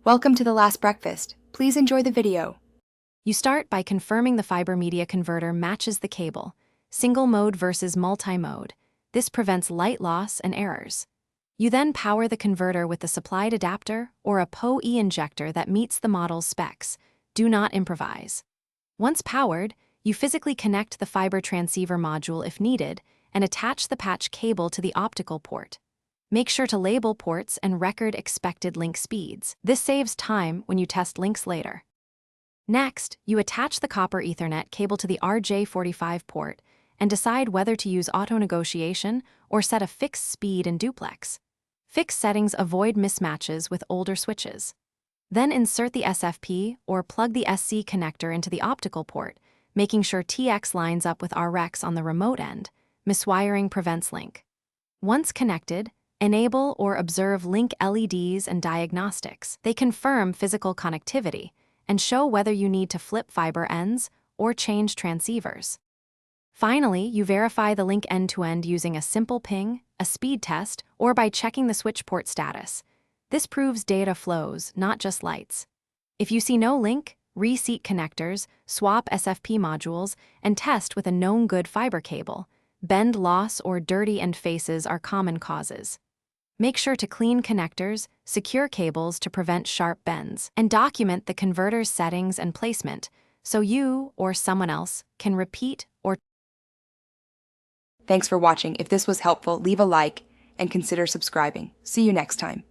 Welcome to The Last Breakfast. Please enjoy the video. You start by confirming the fiber media converter matches the cable, single mode versus multi-mode. This prevents light loss and errors. You then power the converter with the supplied adapter or a PoE injector that meets the model's specs. Do not improvise. Once powered, you physically connect the fiber transceiver module if needed and attach the patch cable to the optical port. Make sure to label ports and record expected link speeds. This saves time when you test links later. Next, you attach the copper Ethernet cable to the RJ45 port and decide whether to use auto-negotiation or set a fixed speed in duplex. Fixed settings avoid mismatches with older switches. Then insert the SFP or plug the SC connector into the optical port, making sure TX lines up with RX on the remote end. Miswiring prevents link. Once connected, enable or observe link LEDs and diagnostics. They confirm physical connectivity and show whether you need to flip fiber ends or change transceivers. Finally, you verify the link end-to-end using a simple ping, a speed test, or by checking the switch port status. This proves data flows, not just lights. If you see no link, reseat connectors, swap SFP modules, and test with a known good fiber cable. Bend loss or dirty end faces are common causes. Make sure to clean connectors, secure cables to prevent sharp bends, and document the converter's settings and placement so you or someone else can repeat or. Thanks for watching. If this was helpful, leave a like and consider subscribing. See you next time.